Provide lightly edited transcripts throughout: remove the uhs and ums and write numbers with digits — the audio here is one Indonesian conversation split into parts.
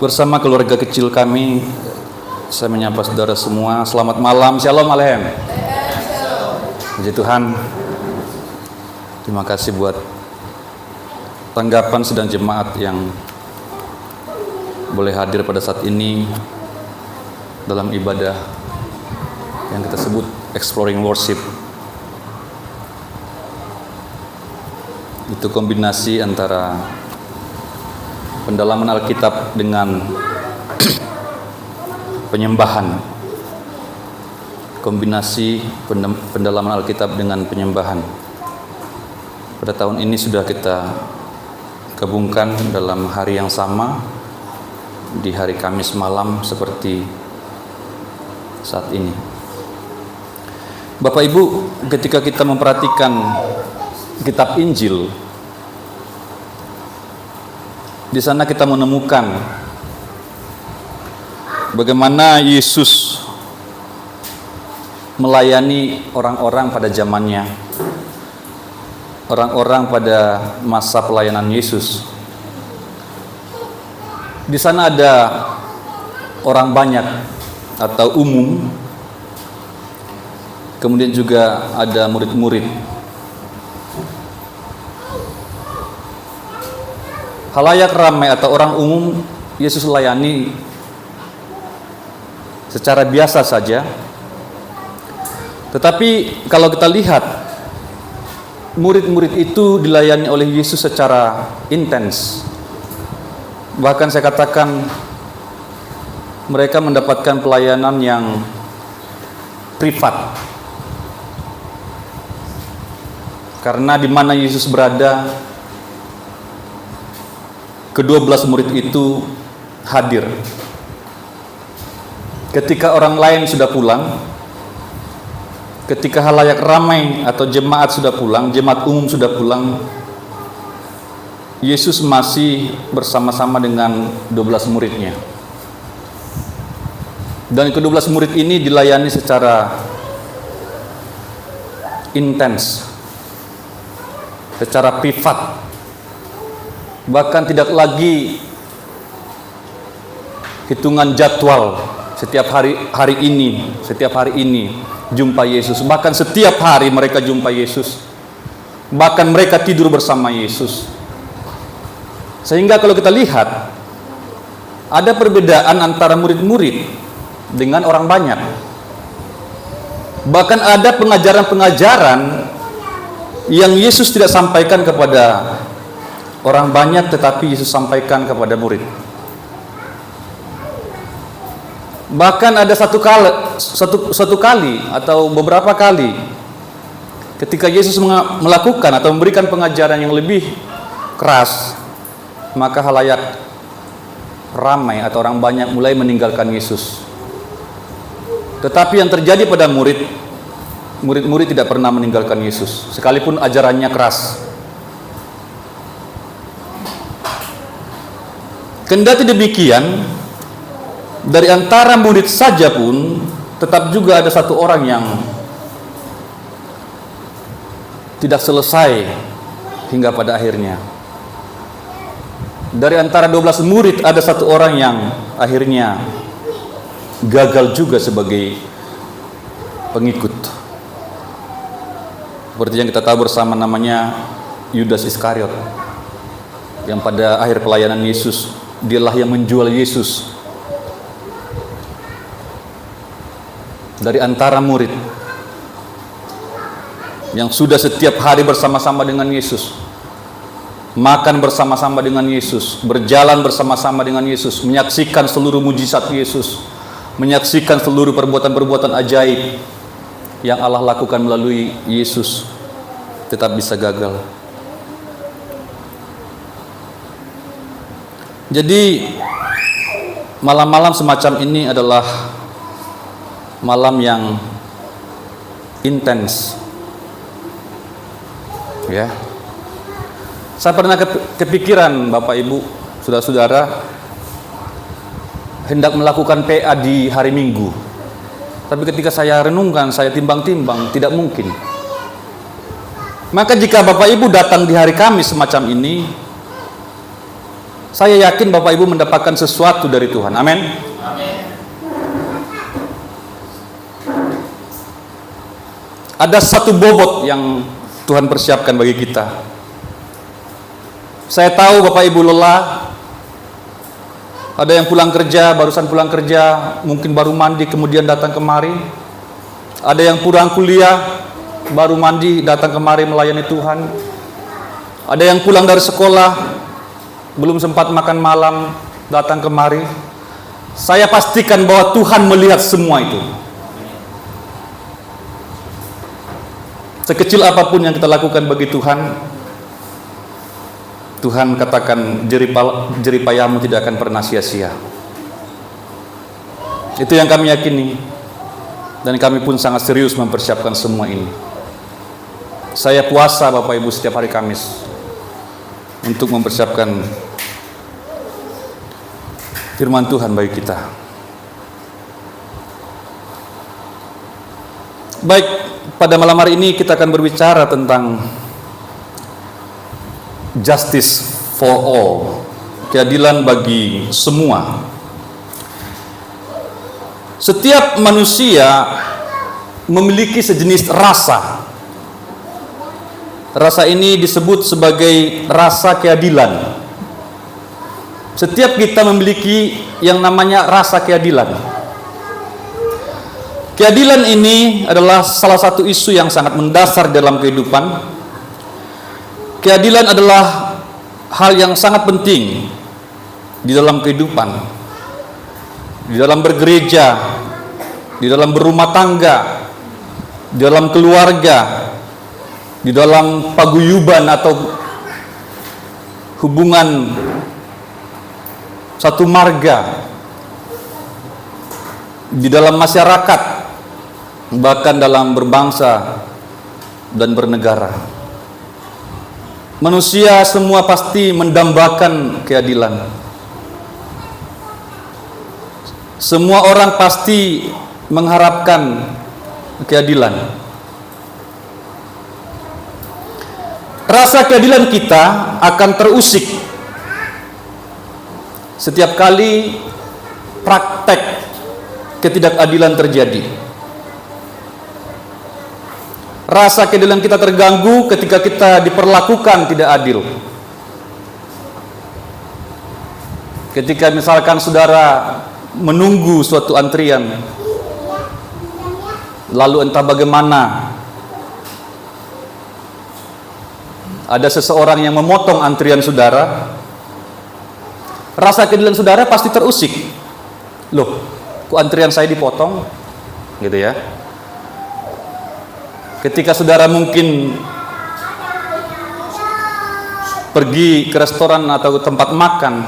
Bersama keluarga kecil kami, saya menyapa saudara semua. Selamat malam, shalom alehem. Puji Tuhan. Terima kasih buat tanggapan sedang jemaat yang boleh hadir pada saat ini dalam ibadah yang kita sebut Exploring Worship. Itu kombinasi antara pendalaman Alkitab dengan penyembahan. Kombinasi pendalaman Alkitab dengan penyembahan. Pada tahun ini sudah kita gabungkan dalam hari yang sama, di hari Kamis malam seperti saat ini. Bapak Ibu, ketika kita memperhatikan kitab Injil, di sana kita menemukan bagaimana Yesus melayani orang-orang pada zamannya, orang-orang pada masa pelayanan Yesus. Di sana ada orang banyak atau umum, kemudian juga ada murid-murid. Halayak ramai atau orang umum Yesus layani secara biasa saja. Tetapi kalau kita lihat, murid-murid itu dilayani oleh Yesus secara intens. Bahkan saya katakan mereka mendapatkan pelayanan yang privat. Karena di mana Yesus berada, ke-12 murid itu hadir. Ketika orang lain sudah pulang, ketika halayak ramai atau jemaat sudah pulang, jemaat umum sudah pulang, Yesus masih bersama-sama dengan 12 muridnya. Dan ke-12 murid ini dilayani secara intens, secara privat. Bahkan tidak lagi hitungan jadwal setiap hari ini jumpa Yesus. Bahkan setiap hari mereka jumpa Yesus. Bahkan mereka tidur bersama Yesus. Sehingga kalau kita lihat, ada perbedaan antara murid-murid dengan orang banyak. Bahkan ada pengajaran-pengajaran yang Yesus tidak sampaikan kepada orang banyak, tetapi Yesus sampaikan kepada murid. Bahkan ada satu kali atau beberapa kali ketika Yesus melakukan atau memberikan pengajaran yang lebih keras, maka halayak ramai atau orang banyak mulai meninggalkan Yesus. Tetapi yang terjadi pada murid-murid tidak pernah meninggalkan Yesus, sekalipun ajarannya keras. Kendati demikian, dari antara murid saja pun tetap juga ada satu orang yang tidak selesai hingga pada akhirnya. Dari antara 12 murid ada satu orang yang akhirnya gagal juga sebagai pengikut. Seperti yang kita tahu bersama, namanya Yudas Iskariot, yang pada akhir pelayanan Yesus dialah yang menjual Yesus. Dari antara murid yang sudah setiap hari bersama-sama dengan Yesus, makan bersama-sama dengan Yesus, berjalan bersama-sama dengan Yesus, menyaksikan seluruh mujizat Yesus, menyaksikan seluruh perbuatan-perbuatan ajaib yang Allah lakukan melalui Yesus, tetap bisa gagal. Jadi malam-malam semacam ini adalah malam yang intens. Ya. Saya pernah kepikiran, Bapak Ibu, saudara-saudara, hendak melakukan PA di hari Minggu. Tapi ketika saya renungkan, saya timbang-timbang, tidak mungkin. Maka jika Bapak Ibu datang di hari Kamis semacam ini, saya yakin Bapak Ibu mendapatkan sesuatu dari Tuhan. Amin. Ada satu bobot yang Tuhan persiapkan bagi kita. Saya tahu Bapak Ibu lelah. Ada yang pulang kerja, barusan pulang kerja, mungkin baru mandi kemudian datang kemari. Ada yang pulang kuliah, baru mandi datang kemari melayani Tuhan. Ada yang pulang dari sekolah, belum sempat makan malam, datang kemari. Saya pastikan bahwa Tuhan melihat semua itu. Sekecil apapun yang kita lakukan bagi Tuhan, Tuhan katakan jeripayamu tidak akan pernah sia-sia. Itu yang kami yakini, dan kami pun sangat serius mempersiapkan semua ini. Saya puasa Bapak Ibu setiap hari Kamis untuk mempersiapkan firman Tuhan bagi kita. Baik, pada malam hari ini kita akan berbicara tentang justice for all, keadilan bagi semua. Setiap manusia memiliki sejenis rasa. Rasa ini disebut sebagai rasa keadilan. Setiap kita memiliki yang namanya rasa keadilan. Keadilan ini adalah salah satu isu yang sangat mendasar dalam kehidupan. Keadilan adalah hal yang sangat penting di dalam kehidupan, di dalam bergereja, di dalam berumah tangga, di dalam keluarga, di dalam paguyuban atau hubungan satu marga, di dalam masyarakat, bahkan dalam berbangsa dan bernegara. Manusia semua pasti mendambakan keadilan. Semua orang pasti mengharapkan keadilan. Rasa keadilan kita akan terusik setiap kali praktek ketidakadilan terjadi. Rasa keadilan kita terganggu ketika kita diperlakukan tidak adil. Ketika misalkan saudara menunggu suatu antrian, lalu entah bagaimana ada seseorang yang memotong antrian saudara, rasa keadilan saudara pasti terusik. Loh, kok antrian saya dipotong? Gitu ya. Ketika saudara mungkin pergi ke restoran atau tempat makan,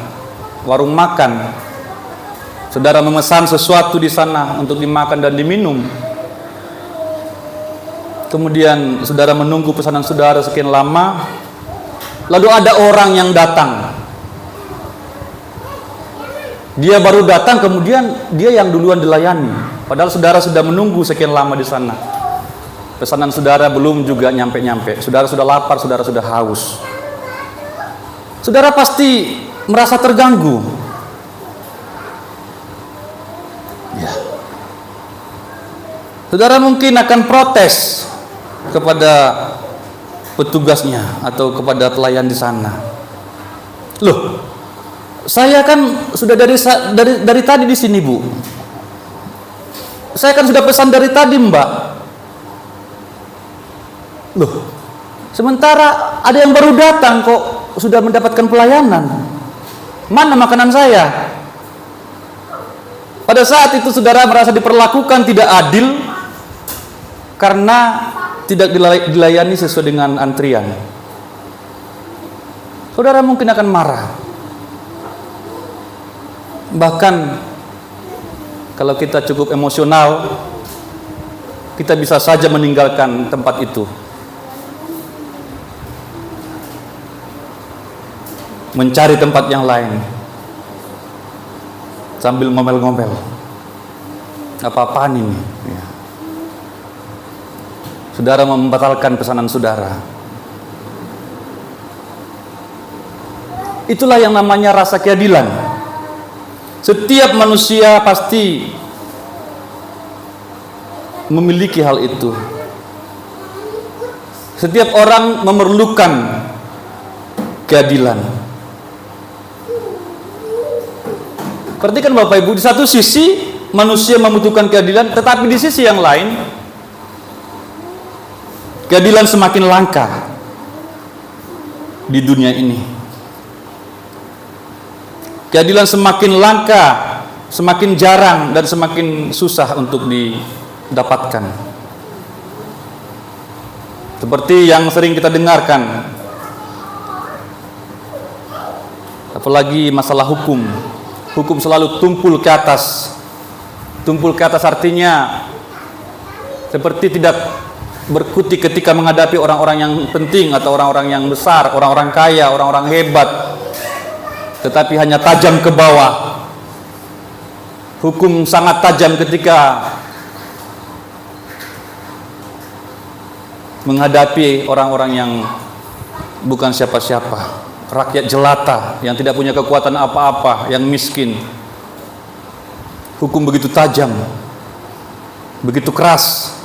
warung makan, saudara memesan sesuatu di sana untuk dimakan dan diminum. Kemudian saudara menunggu pesanan saudara sekian lama, lalu ada orang yang datang. Dia baru datang, kemudian dia yang duluan dilayani. Padahal saudara sudah menunggu sekian lama di sana. Pesanan saudara belum juga nyampe-nyampe. Saudara sudah lapar, saudara sudah haus. Saudara pasti merasa terganggu. Ya. Saudara mungkin akan protes kepada petugasnya atau kepada pelayan di sana. Loh, saya kan sudah dari tadi di sini, Bu. Saya kan sudah pesan dari tadi, Mbak. Loh, sementara ada yang baru datang kok sudah mendapatkan pelayanan. Mana makanan saya? Pada saat itu saudara merasa diperlakukan tidak adil karena tidak dilayani sesuai dengan antrian. Saudara mungkin akan marah. Bahkan kalau kita cukup emosional, kita bisa saja meninggalkan tempat itu, mencari tempat yang lain sambil ngomel-ngomel. Apa-apaan ini? Ya. Saudara membatalkan pesanan saudara. Itulah yang namanya rasa keadilan. Setiap manusia pasti memiliki hal itu. Setiap orang memerlukan keadilan. Perhatikan Bapak Ibu, di satu sisi manusia membutuhkan keadilan, tetapi di sisi yang lain keadilan semakin langka di dunia ini. Keadilan semakin langka, semakin jarang, dan semakin susah untuk didapatkan. Seperti yang sering kita dengarkan, apalagi masalah hukum. Hukum selalu tumpul ke atas. Tumpul ke atas artinya seperti tidak berkutik ketika menghadapi orang-orang yang penting atau orang-orang yang besar, orang-orang kaya, orang-orang hebat, tetapi hanya tajam ke bawah. Hukum sangat tajam ketika menghadapi orang-orang yang bukan siapa-siapa, rakyat jelata yang tidak punya kekuatan apa-apa, yang miskin. Hukum begitu tajam, begitu keras.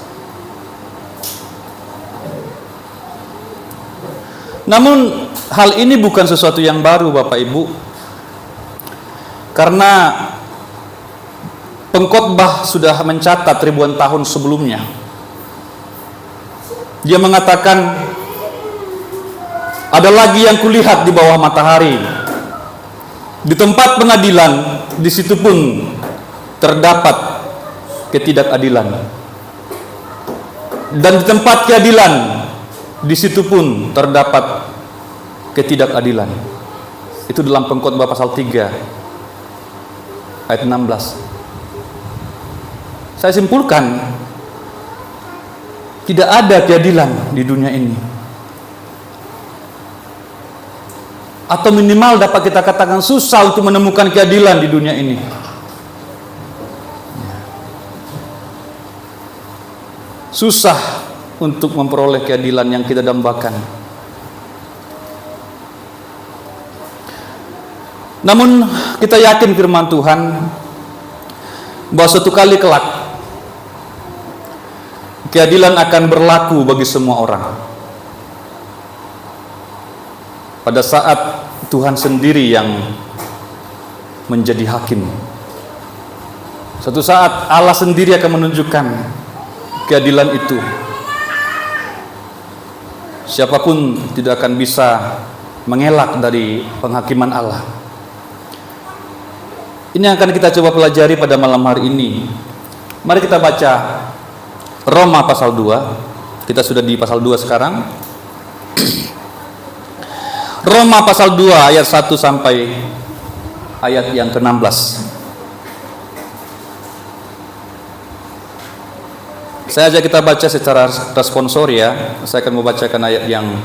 Namun hal ini bukan sesuatu yang baru Bapak Ibu, karena pengkhotbah sudah mencatat ribuan tahun sebelumnya. Dia mengatakan, ada lagi yang kulihat di bawah matahari. Di tempat pengadilan, di situ pun terdapat ketidakadilan. Dan di tempat keadilan, di situ pun terdapat ketidakadilan. Itu dalam pengkhotbah pasal 3 ayat 16. Saya simpulkan, tidak ada keadilan di dunia ini. Atau minimal dapat kita katakan susah untuk menemukan keadilan di dunia ini. Susah untuk memperoleh keadilan yang kita dambakan. Namun kita yakin firman Tuhan bahwa suatu kali kelak keadilan akan berlaku bagi semua orang. Pada saat Tuhan sendiri yang menjadi hakim. Suatu saat Allah sendiri akan menunjukkan keadilan itu. Siapapun tidak akan bisa mengelak dari penghakiman Allah. Ini yang akan kita coba pelajari pada malam hari ini. Mari kita baca Roma pasal 2. Kita sudah di pasal 2 sekarang. Roma pasal 2 ayat 1 sampai ayat yang ke-16. Saya ajak kita baca secara responsor ya. Saya akan membacakan ayat yang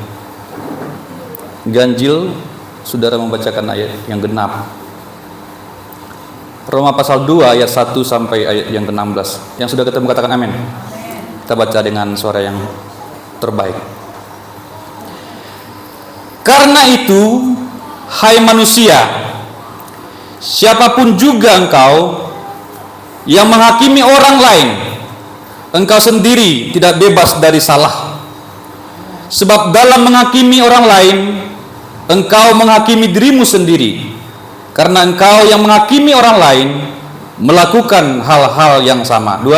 ganjil, saudara membacakan ayat yang genap. Roma pasal 2 ayat 1 sampai ayat yang ke-16. Yang sudah ketemu katakan amin. Kita baca dengan suara yang terbaik. Karena itu, hai manusia, siapapun juga engkau yang menghakimi orang lain, engkau sendiri tidak bebas dari salah. Sebab dalam menghakimi orang lain, engkau menghakimi dirimu sendiri. Karena engkau yang menghakimi orang lain melakukan hal-hal yang sama. 2.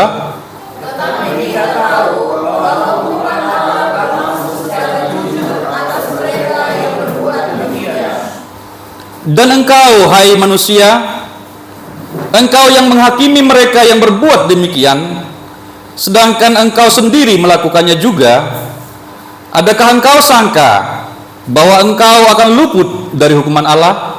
Tetapi dia tahu bahwa bukan agama secara jujur atas mereka yang berbuat demikian. Dan engkau, hai manusia, engkau yang menghakimi mereka yang berbuat demikian, sedangkan engkau sendiri melakukannya juga, adakah engkau sangka bahwa engkau akan luput dari hukuman Allah?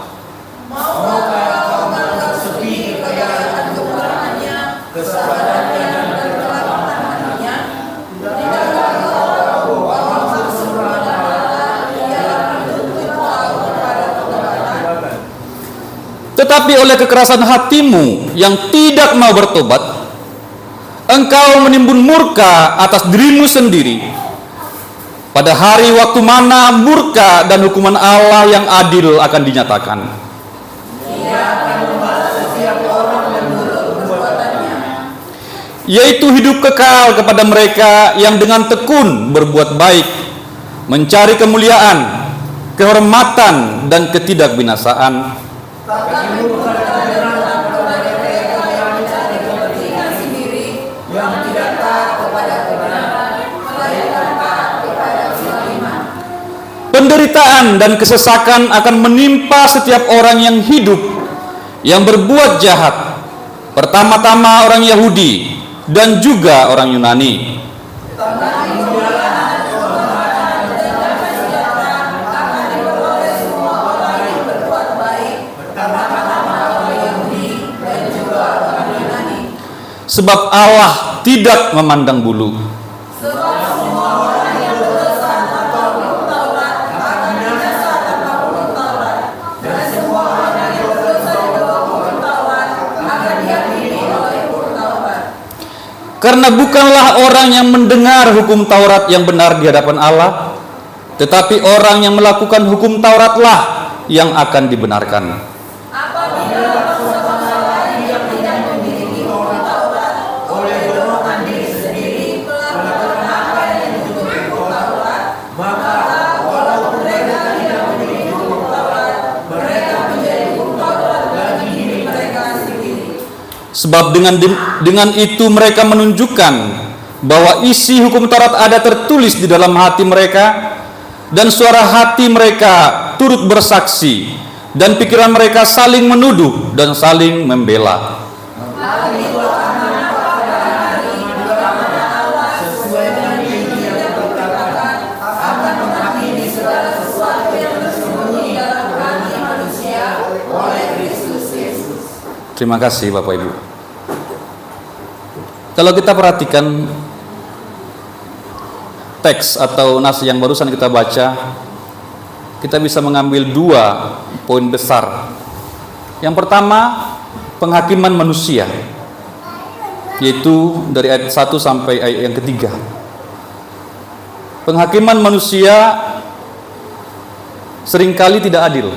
Tetapi oleh kekerasan hatimu yang tidak mau bertobat, engkau menimbun murka atas dirimu sendiri. pada hari waktu mana murka dan hukuman Allah yang adil akan dinyatakan. Ia akan membalas setiap orang menurut perbuatannya. Yaitu hidup kekal kepada mereka yang dengan tekun berbuat baik, mencari kemuliaan, kehormatan, dan ketidakbinasaan. Tetapi bukan kebenaran kepada mereka yang mencari kepentingan sendiri, yang tidak taat kepada kebenaran, melainkan taat kepada kezaliman. Penderitaan dan kesesakan akan menimpa setiap orang yang hidup, yang berbuat jahat. Pertama-tama orang Yahudi dan juga orang Yunani. Sebab Allah tidak memandang bulu. Karena bukanlah orang yang mendengar hukum Taurat yang benar di hadapan Allah, tetapi orang yang melakukan hukum Tauratlah yang akan dibenarkan. Sebab dengan itu mereka menunjukkan bahwa isi hukum Taurat ada tertulis di dalam hati mereka, dan suara hati mereka turut bersaksi, dan pikiran mereka saling menuduh dan saling membela. Terima kasih Bapak Ibu. Kalau kita perhatikan teks atau nas yang barusan kita baca, kita bisa mengambil dua poin besar. Yang pertama, penghakiman manusia, yaitu dari ayat 1 sampai ayat yang ketiga. Penghakiman manusia seringkali tidak adil.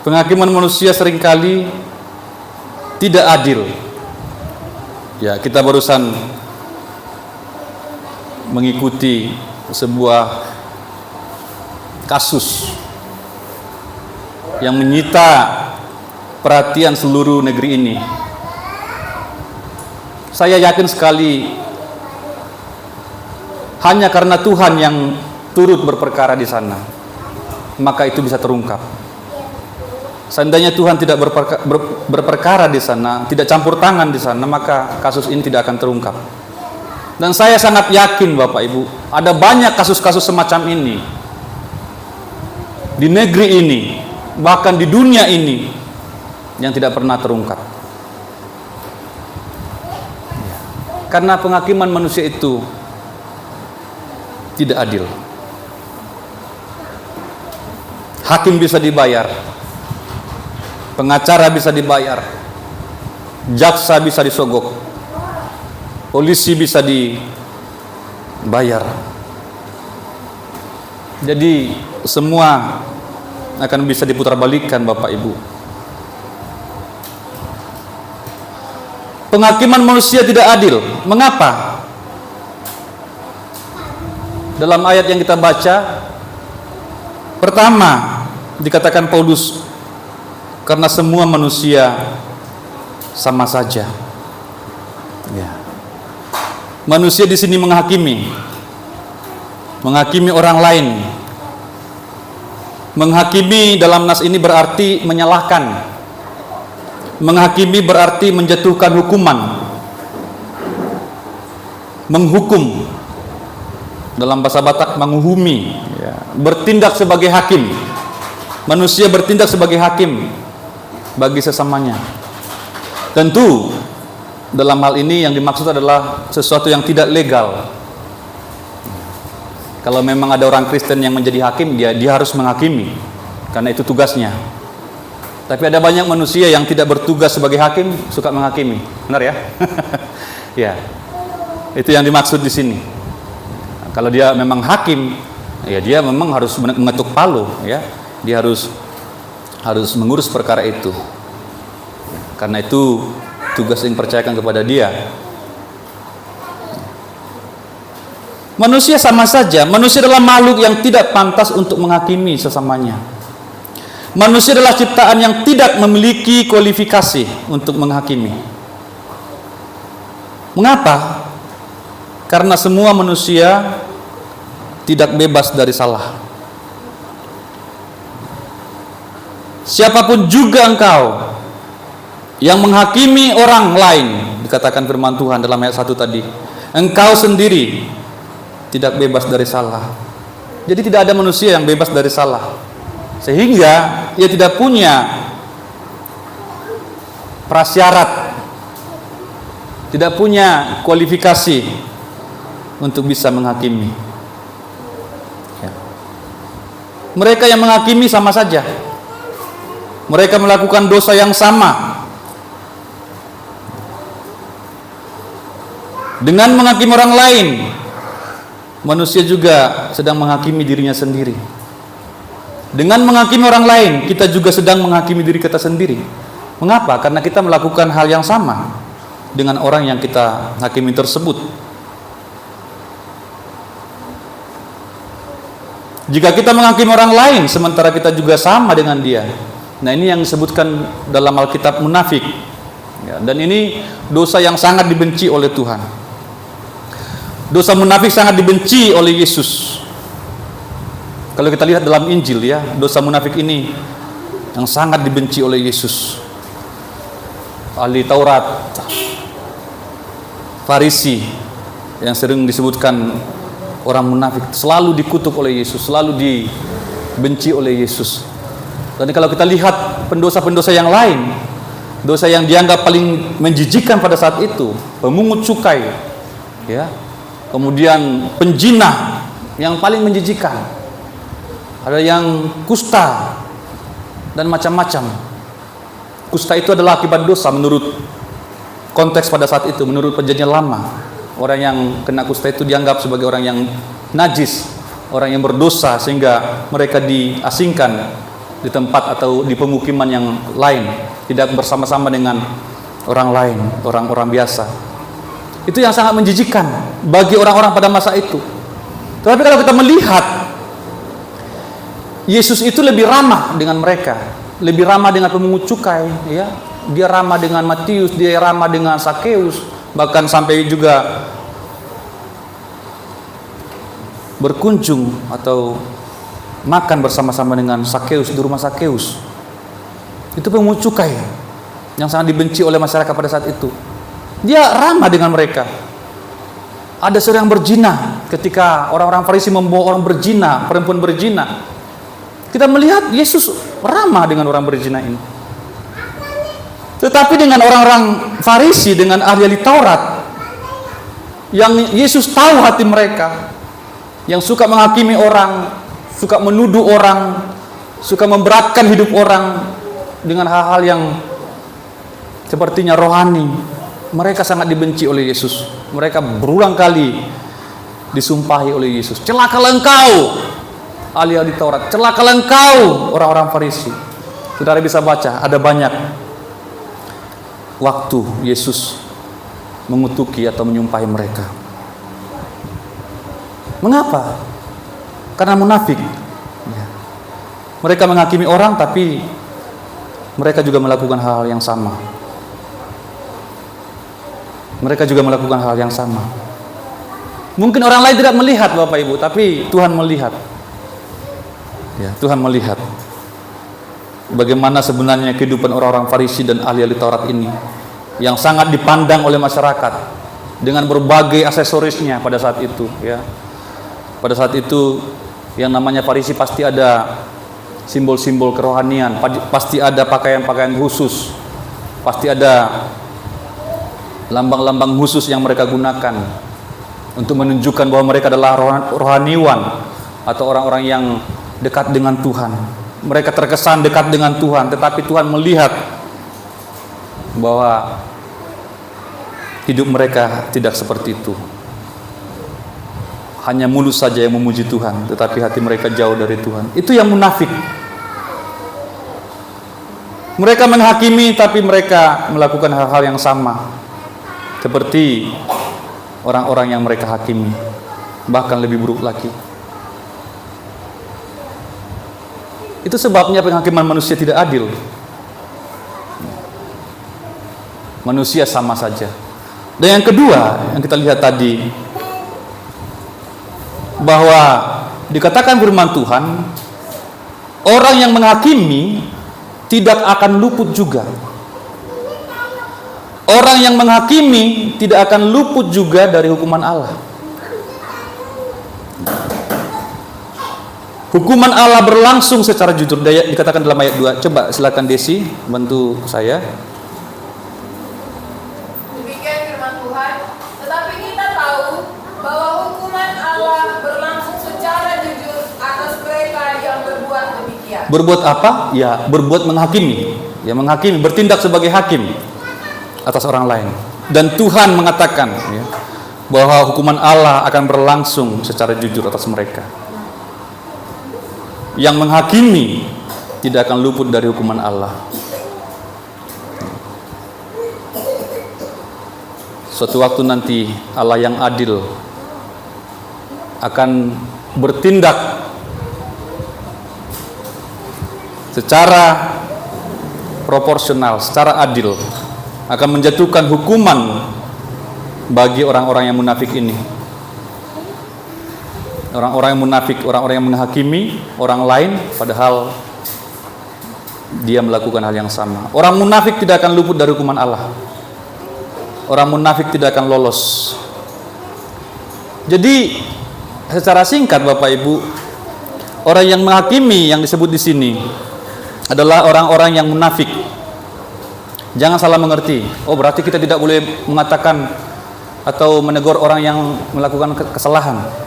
Penghakiman manusia seringkali tidak adil. Ya, kita barusan mengikuti sebuah kasus yang menyita perhatian seluruh negeri ini. Saya yakin sekali hanya karena Tuhan yang turut berperkara di sana, maka itu bisa terungkap. Seandainya Tuhan tidak berperkara di sana, tidak campur tangan di sana, maka kasus ini tidak akan terungkap. Dan saya sangat yakin Bapak Ibu, ada banyak kasus-kasus semacam ini di negeri ini, bahkan di dunia ini, yang tidak pernah terungkap. Karena penghakiman manusia itu tidak adil. Hakim bisa dibayar, pengacara bisa dibayar, jaksa bisa disogok, polisi bisa dibayar. Jadi semua akan bisa diputarbalikkan Bapak Ibu. Penghakiman manusia tidak adil. Mengapa? Dalam ayat yang kita baca, pertama dikatakan Paulus, karena semua manusia sama saja. Ya. Manusia di sini menghakimi orang lain. Menghakimi dalam nas ini berarti menyalahkan. Menghakimi berarti menjatuhkan hukuman. Menghukum. Dalam bahasa Batak menghukumi. Ya. Bertindak sebagai hakim. Manusia bertindak sebagai hakim bagi sesamanya. Tentu dalam hal ini yang dimaksud adalah sesuatu yang tidak legal. Kalau memang ada orang Kristen yang menjadi hakim, dia harus menghakimi, karena itu tugasnya. Tapi ada banyak manusia yang tidak bertugas sebagai hakim, suka menghakimi. Benar ya? Ya. Itu yang dimaksud di sini. Kalau dia memang hakim, ya dia memang harus mengetuk palu, ya. Dia harus mengurus perkara itu. Karena itu tugas yang dipercayakan kepada dia. Manusia sama saja. Manusia adalah makhluk yang tidak pantas untuk menghakimi sesamanya. Manusia adalah ciptaan yang tidak memiliki kualifikasi untuk menghakimi. Mengapa? Karena semua manusia tidak bebas dari salah. Siapapun juga engkau yang menghakimi orang lain, dikatakan firman Tuhan dalam ayat 1 tadi, engkau sendiri tidak bebas dari salah. Jadi tidak ada manusia yang bebas dari salah, sehingga ia tidak punya prasyarat, tidak punya kualifikasi untuk bisa menghakimi. Ya. Mereka yang menghakimi sama saja, mereka melakukan dosa yang sama. Dengan menghakimi orang lain, manusia juga sedang menghakimi dirinya sendiri. Dengan menghakimi orang lain, kita juga sedang menghakimi diri kita sendiri. Mengapa? Karena kita melakukan hal yang sama dengan orang yang kita hakimi tersebut. Jika kita menghakimi orang lain, sementara kita juga sama dengan dia. Nah, ini yang disebutkan dalam Alkitab munafik. Ya, dan ini dosa yang sangat dibenci oleh Tuhan. Dosa munafik sangat dibenci oleh Yesus. Kalau kita lihat dalam Injil, ya, dosa munafik ini yang sangat dibenci oleh Yesus. Ahli Taurat, Farisi, yang sering disebutkan orang munafik, selalu dikutuk oleh Yesus, selalu dibenci oleh Yesus. Dan kalau kita lihat pendosa-pendosa yang lain, dosa yang dianggap paling menjijikkan pada saat itu, pemungut cukai, ya, kemudian penjinah yang paling menjijikkan, ada yang kusta dan macam-macam. Kusta itu adalah akibat dosa menurut konteks pada saat itu, menurut perjanjian lama. Orang yang kena kusta itu dianggap sebagai orang yang najis, orang yang berdosa, sehingga mereka diasingkan di tempat atau di pemukiman yang lain, tidak bersama-sama dengan orang lain, orang-orang biasa. Itu yang sangat menjijikkan bagi orang-orang pada masa itu. Tetapi kalau kita melihat, Yesus itu lebih ramah dengan mereka, lebih ramah dengan pemungut cukai, ya. Dia ramah dengan Matius, dia ramah dengan Sakeus, bahkan sampai juga berkunjung atau makan bersama-sama dengan Sakeus di rumah Sakeus. Itu pemungut cukai yang sangat dibenci oleh masyarakat pada saat itu. Dia ramah dengan mereka. Ada seorang berzina, ketika orang-orang Farisi membawa orang berzina, perempuan berzina, kita melihat Yesus ramah dengan orang berzina ini. Tetapi dengan orang-orang Farisi, dengan ahli Taurat, yang Yesus tahu hati mereka, yang suka menghakimi orang, suka menuduh orang, suka memberatkan hidup orang dengan hal-hal yang sepertinya rohani, mereka sangat dibenci oleh Yesus. Mereka berulang kali disumpahi oleh Yesus, celakalah engkau ahli-ahli Taurat, celakalah engkau orang-orang Farisi. Saudara bisa baca, ada banyak waktu Yesus mengutuki atau menyumpahi mereka. Mengapa? Karena munafik. Mereka menghakimi orang, tapi mereka juga melakukan hal yang sama. Mereka juga melakukan hal yang sama. Mungkin orang lain tidak melihat, Bapak Ibu, tapi Tuhan melihat. Ya, Tuhan melihat bagaimana sebenarnya kehidupan orang-orang Farisi dan ahli-ahli Taurat ini, yang sangat dipandang oleh masyarakat dengan berbagai aksesorisnya pada saat itu, ya. Pada saat itu yang namanya Farisi pasti ada simbol-simbol kerohanian, pasti ada pakaian-pakaian khusus, pasti ada lambang-lambang khusus yang mereka gunakan untuk menunjukkan bahwa mereka adalah rohaniwan atau orang-orang yang dekat dengan Tuhan. Mereka terkesan dekat dengan Tuhan, tetapi Tuhan melihat bahwa hidup mereka tidak seperti itu. hanya mulut saja yang memuji Tuhan, tetapi hati mereka jauh dari Tuhan. Itu yang munafik. Mereka menghakimi, tapi mereka melakukan hal-hal yang sama seperti orang-orang yang mereka hakimi, bahkan lebih buruk lagi. Itu sebabnya penghakiman manusia tidak adil. Manusia sama saja. Dan yang kedua, yang kita lihat tadi, bahwa dikatakan firman Tuhan, orang yang menghakimi tidak akan luput juga. Orang yang menghakimi tidak akan luput juga dari hukuman Allah. Hukuman Allah berlangsung secara jujur. Dikatakan dalam ayat 2. Coba silakan Desi bantu saya. Demikian firman Tuhan. Tetapi kita tahu bahwa hukuman Allah berlangsung secara jujur atas mereka yang berbuat demikian. Berbuat apa? Ya, berbuat menghakimi. Ya, menghakimi, bertindak sebagai hakim atas orang lain. Dan Tuhan mengatakan ya, bahwa hukuman Allah akan berlangsung secara jujur atas mereka. Yang menghakimi tidak akan luput dari hukuman Allah. Suatu waktu nanti Allah yang adil akan bertindak secara proporsional, secara adil, akan menjatuhkan hukuman bagi orang-orang yang munafik ini. Orang-orang yang munafik, orang-orang yang menghakimi orang lain padahal dia melakukan hal yang sama. Orang munafik tidak akan luput dari hukuman Allah. Orang munafik tidak akan lolos. Jadi secara singkat Bapak Ibu, orang yang menghakimi yang disebut di sini adalah orang-orang yang munafik. Jangan salah mengerti. Oh, berarti kita tidak boleh mengatakan atau menegur orang yang melakukan kesalahan.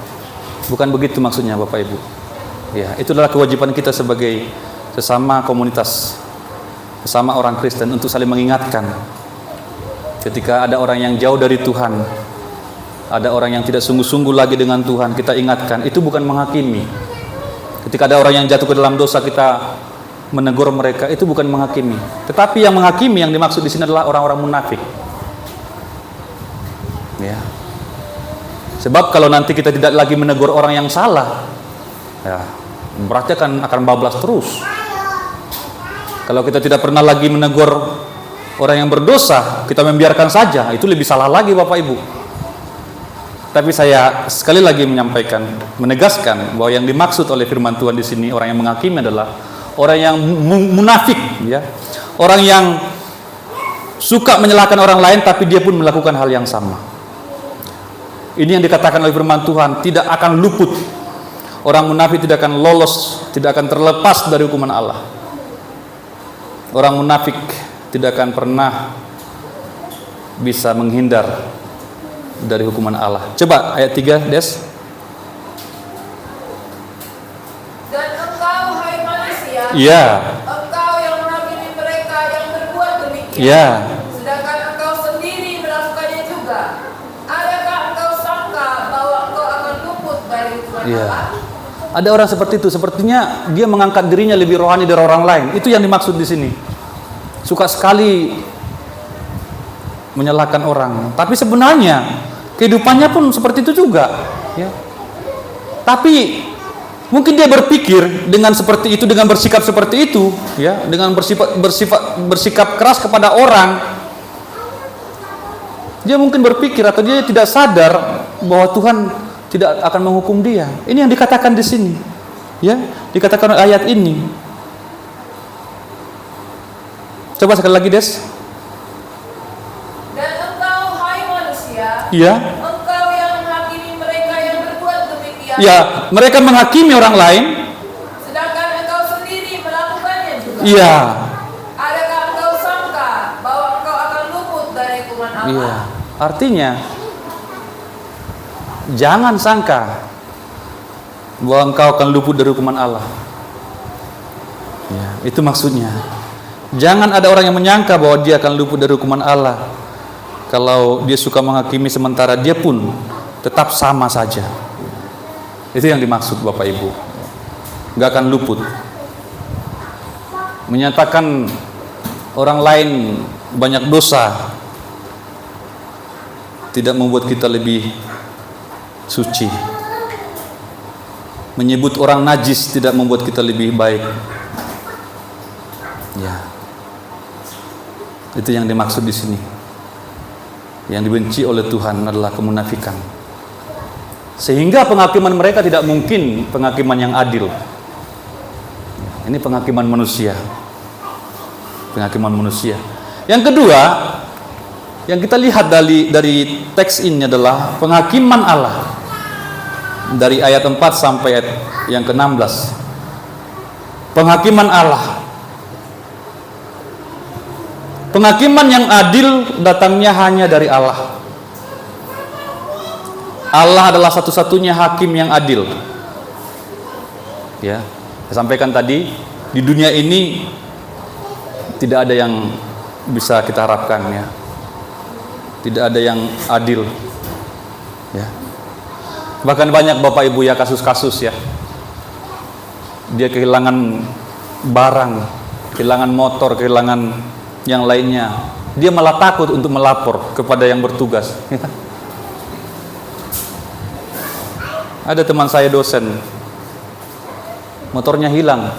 Bukan begitu maksudnya Bapak Ibu. Ya, itu adalah kewajiban kita sebagai sesama komunitas, sesama orang Kristen untuk saling mengingatkan. Ketika ada orang yang jauh dari Tuhan, ada orang yang tidak sungguh-sungguh lagi dengan Tuhan, kita ingatkan, itu bukan menghakimi. Ketika ada orang yang jatuh ke dalam dosa, kita menegur mereka, itu bukan menghakimi. Tetapi yang menghakimi yang dimaksud di sini adalah orang-orang munafik. Ya. Sebab kalau nanti kita tidak lagi menegur orang yang salah, ya, berarti akan bablas terus. Kalau kita tidak pernah lagi menegur orang yang berdosa, kita membiarkan saja, itu lebih salah lagi Bapak Ibu. Tapi saya sekali lagi menyampaikan, menegaskan bahwa yang dimaksud oleh firman Tuhan di sini, orang yang menghakimi adalah orang yang munafik, ya. Orang yang suka menyalahkan orang lain tapi dia pun melakukan hal yang sama. Ini yang dikatakan oleh firman Tuhan, tidak akan luput. Orang munafik tidak akan lolos, tidak akan terlepas dari hukuman Allah. Orang munafik tidak akan pernah bisa menghindar dari hukuman Allah. Coba ayat 3, Des. Dan engkau, hai manusia, Iya. engkau yang menghakimi mereka yang berbuat demikian. Iya. Sedangkan engkau sendiri melakukannya juga. Adakah engkau sangka bahwa engkau akan luput dari hukuman Iya. Allah? Ada orang seperti itu, sepertinya dia mengangkat dirinya lebih rohani dari orang lain. Itu yang dimaksud di sini. Suka sekali menyalahkan orang, tapi sebenarnya kehidupannya pun seperti itu juga, ya. Tapi mungkin dia berpikir dengan seperti itu, dengan bersikap seperti itu, ya, dengan bersikap keras kepada orang. Dia mungkin berpikir atau dia tidak sadar bahwa Tuhan tidak akan menghukum dia. Ini yang dikatakan di sini, ya, dikatakan ayat ini. Coba sekali lagi, Des. Dan engkau, hai manusia, Iya. engkau yang menghakimi mereka yang berbuat demikian. Ya, mereka menghakimi orang lain. Sedangkan engkau sendiri melakukannya juga. Iya. Adakah engkau sangka bahwa engkau akan luput dari hukuman Allah? Iya. Artinya jangan sangka bahwa engkau akan luput dari hukuman Allah. Ya, itu maksudnya. Jangan ada orang yang menyangka bahwa dia akan luput dari hukuman Allah. Kalau dia suka menghakimi sementara dia pun tetap sama saja. Itu yang dimaksud Bapak Ibu. Nggak akan luput. Menyatakan orang lain banyak dosa tidak membuat kita lebih suci. Menyebut orang najis tidak membuat kita lebih baik. Ya. Itu yang dimaksud di sini. Yang dibenci oleh Tuhan adalah kemunafikan. Sehingga penghakiman mereka tidak mungkin penghakiman yang adil. Ini penghakiman manusia. Penghakiman manusia. Yang kedua, yang kita lihat dari teks ini adalah penghakiman Allah. Dari ayat 4 sampai ayat yang ke-16. Penghakiman Allah. Penghakiman yang adil datangnya hanya dari Allah. Allah adalah satu-satunya hakim yang adil. Ya, saya sampaikan tadi, di dunia ini tidak ada yang bisa kita harapkan, ya. Tidak ada yang adil. Ya. Bahkan banyak Bapak Ibu ya kasus-kasus ya. Dia kehilangan barang, kehilangan motor, kehilangan yang lainnya. Dia malah takut untuk melapor kepada yang bertugas. Ada teman saya dosen, motornya hilang.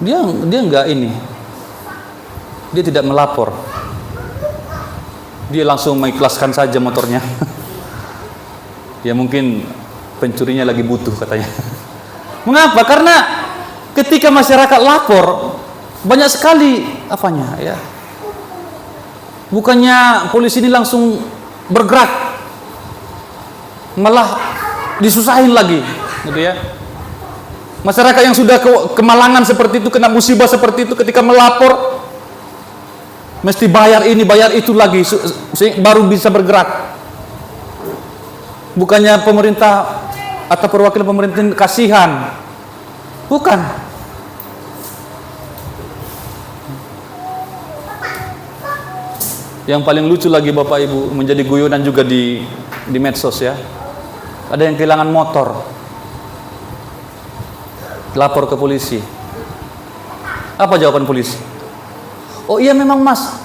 Dia enggak ini. Dia tidak melapor. Dia langsung mengikhlaskan saja motornya. Ya mungkin pencurinya lagi butuh katanya. Mengapa? Karena ketika masyarakat lapor banyak sekali apanya ya. Bukannya polisi ini langsung bergerak, malah disusahin lagi, gitu ya. Masyarakat yang sudah kemalangan seperti itu, kena musibah seperti itu, ketika melapor mesti bayar ini, bayar itu lagi, baru bisa bergerak. Bukannya pemerintah atau perwakilan pemerintah kasihan, bukan. Yang paling lucu lagi Bapak Ibu, menjadi guyonan juga di medsos ya. Ada yang kehilangan motor, lapor ke polisi. Apa jawaban polisi? Oh iya memang Mas,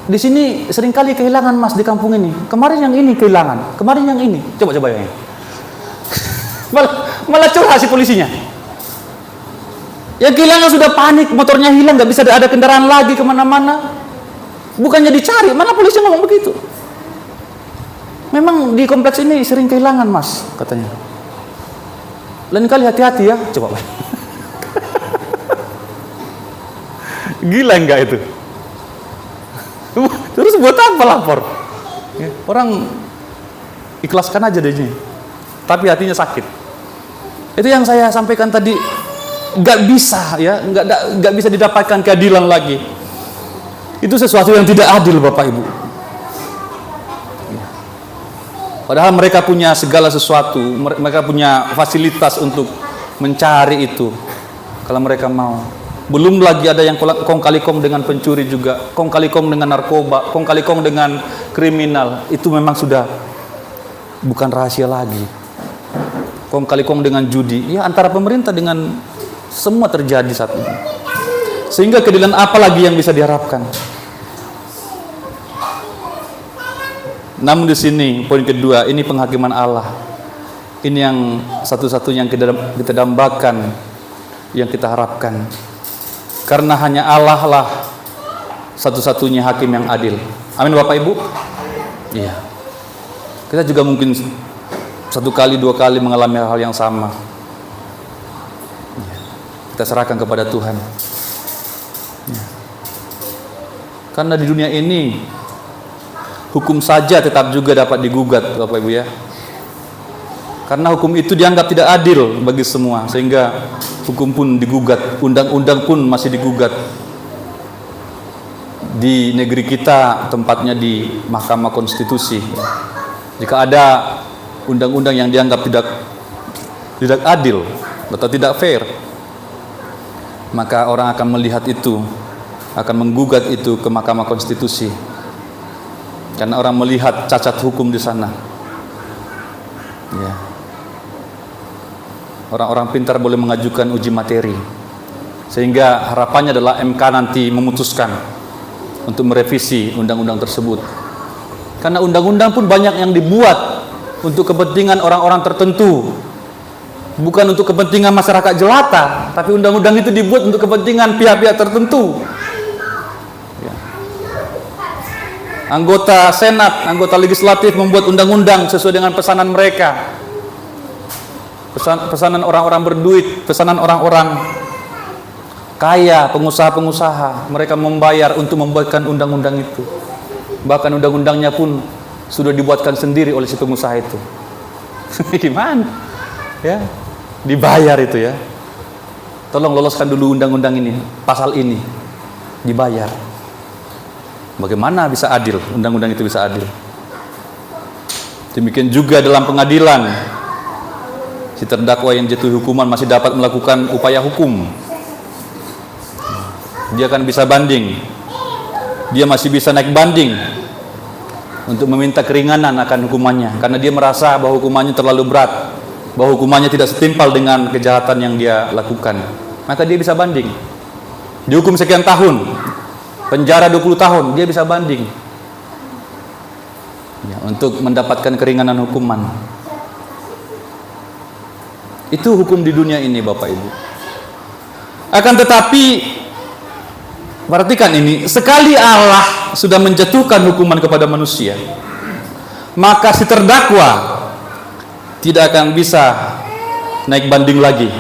di sini seringkali kehilangan Mas di kampung ini. Kemarin yang ini kehilangan, kemarin yang ini. Coba ya. malah curhat si polisinya. Yang kehilangan sudah panik, motornya hilang, nggak bisa ada kendaraan lagi kemana-mana. Bukannya dicari, mana polisi ngomong begitu. Memang di kompleks ini sering kehilangan Mas, katanya. Lain kali hati-hati ya, coba. Gila enggak itu? Terus buat apa lapor? Orang ikhlaskan aja deh ini. Tapi hatinya sakit. Itu yang saya sampaikan tadi, nggak bisa ya, nggak bisa didapatkan keadilan lagi. Itu sesuatu yang tidak adil Bapak Ibu. Padahal mereka punya segala sesuatu, mereka punya fasilitas untuk mencari itu kalau mereka mau. Belum lagi ada yang kong kali kong dengan pencuri juga, kong kali kong dengan narkoba, kong kali kong dengan kriminal. Itu memang sudah bukan rahasia lagi. Kong kali kong dengan judi, ya antara pemerintah dengan semua terjadi saat ini. Sehingga keadilan apa lagi yang bisa diharapkan? Namun di sini poin kedua, ini penghakiman Allah. Ini yang satu-satunya yang kita dambakan, yang kita harapkan. Karena hanya Allah lah satu-satunya hakim yang adil. Amin Bapak Ibu. Iya. Kita juga mungkin satu kali, dua kali mengalami hal yang sama. Kita serahkan kepada Tuhan. Ya. Karena di dunia ini hukum saja tetap juga dapat digugat Bapak Ibu ya. Karena hukum itu dianggap tidak adil bagi semua, sehingga hukum pun digugat, undang-undang pun masih digugat. Di negeri kita tempatnya di Mahkamah Konstitusi. Jika ada undang-undang yang dianggap tidak adil atau tidak fair, maka orang akan melihat itu, akan menggugat itu ke Mahkamah Konstitusi. Karena orang melihat cacat hukum di sana. Ya. Orang-orang pintar boleh mengajukan uji materi, sehingga harapannya adalah MK nanti memutuskan untuk merevisi undang-undang tersebut. Karena undang-undang pun banyak yang dibuat untuk kepentingan orang-orang tertentu, bukan untuk kepentingan masyarakat jelata, tapi undang-undang itu dibuat untuk kepentingan pihak-pihak tertentu. Ya. Anggota Senat, anggota legislatif membuat undang-undang sesuai dengan pesanan mereka. Pesanan orang-orang berduit, pesanan orang-orang kaya, pengusaha-pengusaha, mereka membayar untuk membuatkan undang-undang itu. Bahkan undang-undangnya pun sudah dibuatkan sendiri oleh si pengusaha itu. Gimana? Ya, dibayar itu ya. Tolong loloskan dulu undang-undang ini, pasal ini, dibayar. Bagaimana bisa adil? Undang-undang itu bisa adil. Demikian juga dalam pengadilan. Si terdakwa yang jatuh hukuman masih dapat melakukan upaya hukum. Dia akan bisa banding. Dia masih bisa naik banding untuk meminta keringanan akan hukumannya, karena dia merasa bahwa hukumannya terlalu berat, bahwa hukumannya tidak setimpal dengan kejahatan yang dia lakukan. Maka dia bisa banding. Dihukum sekian tahun, penjara 20 tahun, dia bisa banding ya, untuk mendapatkan keringanan hukuman. Itu hukum di dunia ini, Bapak Ibu. Akan tetapi, perhatikan ini, sekali Allah sudah menjatuhkan hukuman kepada manusia, maka si terdakwa tidak akan bisa naik banding lagi.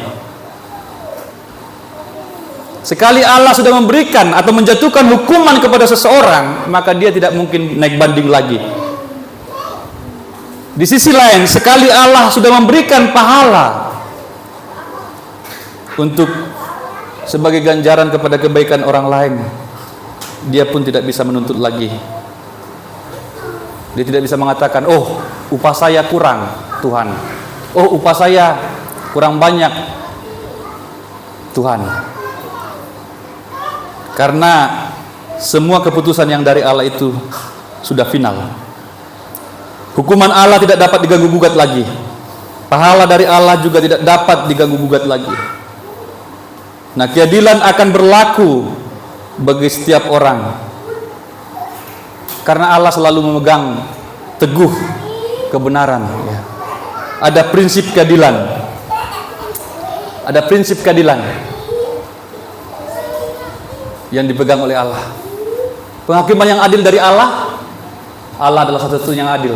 Sekali Allah sudah memberikan atau menjatuhkan hukuman kepada seseorang, maka dia tidak mungkin naik banding lagi. Di sisi lain, sekali Allah sudah memberikan pahala untuk sebagai ganjaran kepada kebaikan orang lain, dia pun tidak bisa menuntut lagi. Dia tidak bisa mengatakan, oh upah saya kurang Tuhan, oh upah saya kurang banyak Tuhan. Karena semua keputusan yang dari Allah itu sudah final. Hukuman Allah tidak dapat diganggu gugat lagi. Pahala dari Allah juga tidak dapat diganggu gugat lagi. Nah, keadilan akan berlaku bagi setiap orang, karena Allah selalu memegang teguh kebenaran ya. Ada prinsip keadilan, ada prinsip keadilan yang dipegang oleh Allah. Penghakiman yang adil dari Allah, Allah adalah satu-satunya yang adil.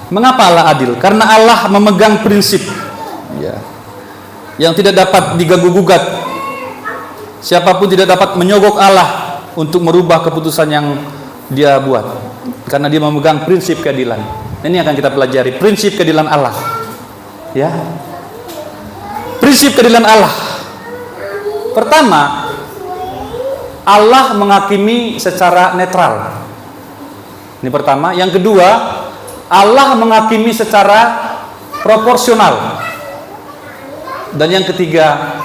Mengapa Allah adil? Karena Allah memegang prinsip ya, yang tidak dapat diganggu gugat. Siapapun tidak dapat menyogok Allah untuk merubah keputusan yang dia buat, karena dia memegang prinsip keadilan. Ini akan kita pelajari, prinsip keadilan Allah ya. Prinsip keadilan Allah pertama, Allah menghakimi secara netral. Ini pertama. Yang kedua, Allah menghakimi secara proporsional. Dan yang ketiga,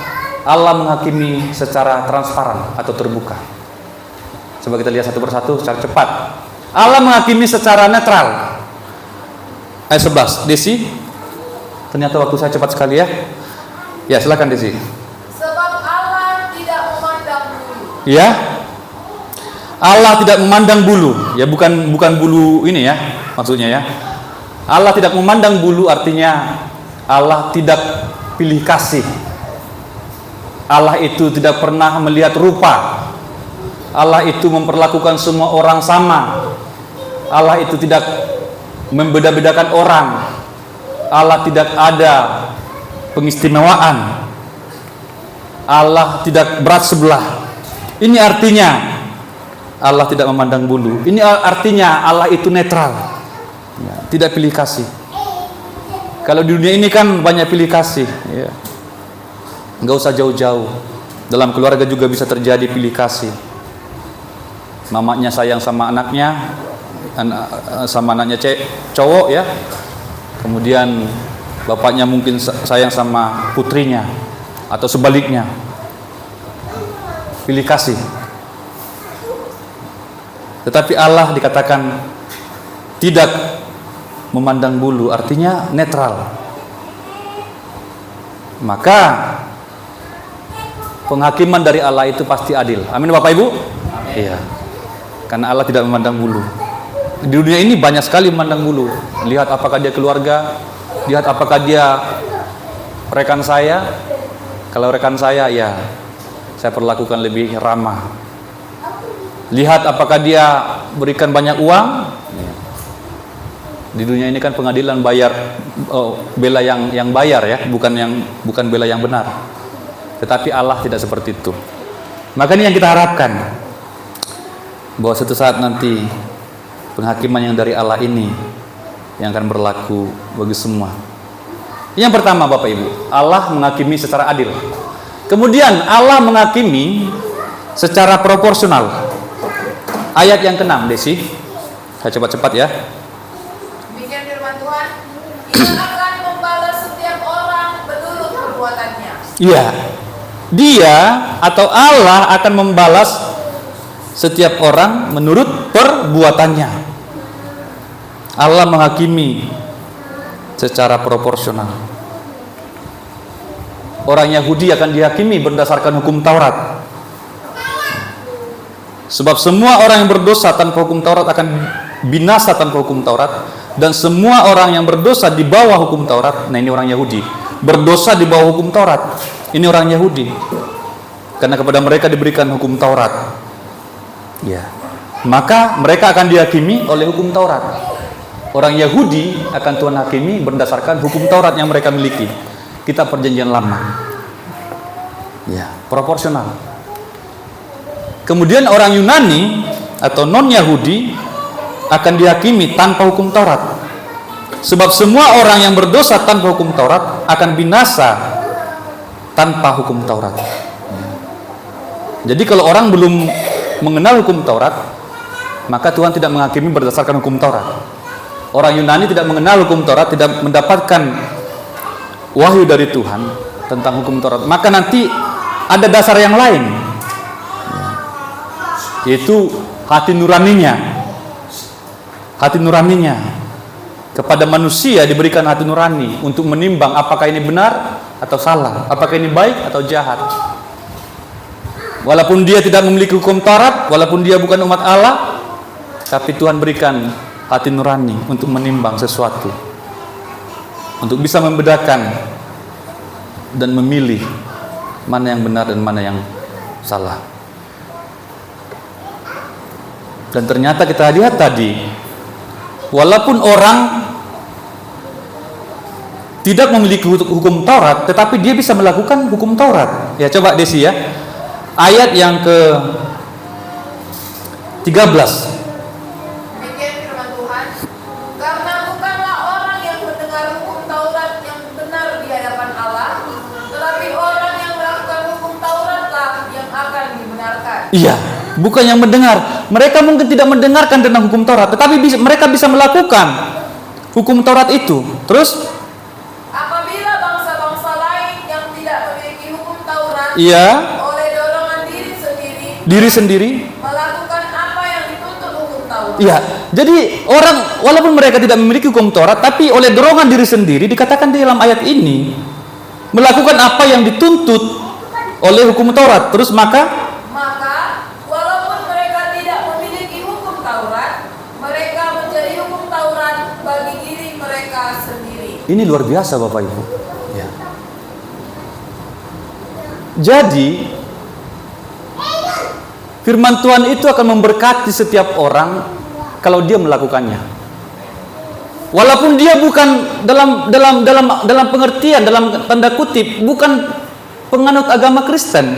Allah menghakimi secara transparan atau terbuka. Coba kita lihat satu persatu secara cepat. Allah menghakimi secara netral. Ayat 11, Desi. Ternyata waktu saya cepat sekali ya. Ya, silakan Desi. Sebab Allah tidak memandang bulu. Ya. Allah tidak memandang bulu. Ya, bukan bulu ini ya, maksudnya ya. Allah tidak memandang bulu artinya Allah tidak pilih kasih. Allah itu tidak pernah melihat rupa. Allah itu memperlakukan semua orang sama. Allah itu tidak membeda-bedakan orang. Allah tidak ada pengistimewaan. Allah tidak berat sebelah. Ini artinya Allah tidak memandang bulu. Ini artinya Allah itu netral ya, tidak pilih kasih. Kalau di dunia ini kan banyak pilih kasih ya. Nggak usah jauh-jauh, dalam keluarga juga bisa terjadi pilih kasih. Mamanya sayang sama anaknya, sama anaknya cowok ya, kemudian bapaknya mungkin sayang sama putrinya, atau sebaliknya, pilih kasih. Tetapi Allah dikatakan tidak memandang bulu, artinya netral. maka penghakiman dari Allah itu pasti adil. Amin Bapak Ibu? Iya. Karena Allah tidak memandang bulu. Di dunia ini banyak sekali memandang bulu. Lihat apakah dia keluarga, lihat apakah dia rekan saya. Kalau rekan saya, ya saya perlakukan lebih ramah. Lihat apakah dia berikan banyak uang. Di dunia ini kan pengadilan bayar, bela yang bayar ya, bukan bela yang benar. Tetapi Allah tidak seperti itu. Maka ini yang kita harapkan, bahwa suatu saat nanti penghakiman yang dari Allah ini yang akan berlaku bagi semua. Yang pertama Bapak Ibu, Allah menghakimi secara adil. Kemudian Allah menghakimi secara proporsional. Ayat yang ke-6, Desi. Saya cepat-cepat ya. Demikian firman Tuhan, Ia akan membalas setiap orang menurut perbuatannya. Iya. Dia atau Allah akan membalas setiap orang menurut perbuatannya. Allah menghakimi secara proporsional. Orang Yahudi akan dihakimi berdasarkan hukum Taurat. Sebab semua orang yang berdosa tanpa hukum Taurat akan binasa tanpa hukum Taurat, dan semua orang yang berdosa di bawah hukum Taurat, nah ini orang Yahudi, berdosa di bawah hukum Taurat. Ini orang Yahudi. Karena kepada mereka diberikan hukum Taurat. Ya. Maka mereka akan dihakimi oleh hukum Taurat. Orang Yahudi akan Tuhan hakimi berdasarkan hukum Taurat yang mereka miliki. Kitab Perjanjian Lama. Ya, proporsional. Kemudian orang Yunani atau non-Yahudi akan dihakimi tanpa hukum Taurat. Sebab semua orang yang berdosa tanpa hukum Taurat akan binasa tanpa hukum Taurat. Jadi kalau orang belum mengenal hukum Taurat, maka Tuhan tidak menghakimi berdasarkan hukum Taurat. Orang Yunani tidak mengenal hukum Taurat, tidak mendapatkan wahyu dari Tuhan tentang hukum Taurat, maka nanti ada dasar yang lain, yaitu hati nuraninya. Hati nuraninya. Kepada manusia diberikan hati nurani untuk menimbang apakah ini benar atau salah, apakah ini baik atau jahat. Walaupun dia tidak memiliki hukum Taurat, walaupun dia bukan umat Allah, tapi Tuhan berikan hati nurani untuk menimbang sesuatu, untuk bisa membedakan dan memilih mana yang benar dan mana yang salah. Dan ternyata kita lihat tadi, walaupun orang tidak memiliki hukum Taurat, tetapi dia bisa melakukan hukum Taurat. Ya, coba Desi ya. Ayat yang ke-13. Demikian firman Tuhan, karena bukanlah orang yang mendengar hukum Taurat yang benar di hadapan Allah, tetapi orang yang melakukan hukum Tauratlah yang akan dibenarkan. Iya, bukan yang mendengar. Mereka mungkin tidak mendengarkan tentang hukum Taurat, tetapi mereka bisa melakukan hukum Taurat itu. Terus? Apabila bangsa-bangsa lain yang tidak memiliki hukum Taurat, Iya. oleh dorongan Diri sendiri. melakukan apa yang dituntut hukum Taurat. Iya. Jadi orang walaupun mereka tidak memiliki hukum Taurat, tapi oleh dorongan diri sendiri dikatakan di dalam ayat ini melakukan apa yang dituntut oleh hukum Taurat. Terus maka walaupun mereka tidak memiliki hukum Taurat, mereka menjadi hukum Taurat bagi diri mereka sendiri. ini luar biasa Bapak Ibu. Ya. Jadi firman Tuhan itu akan memberkati setiap orang kalau dia melakukannya. Walaupun dia bukan dalam pengertian, dalam tanda kutip, bukan penganut agama Kristen.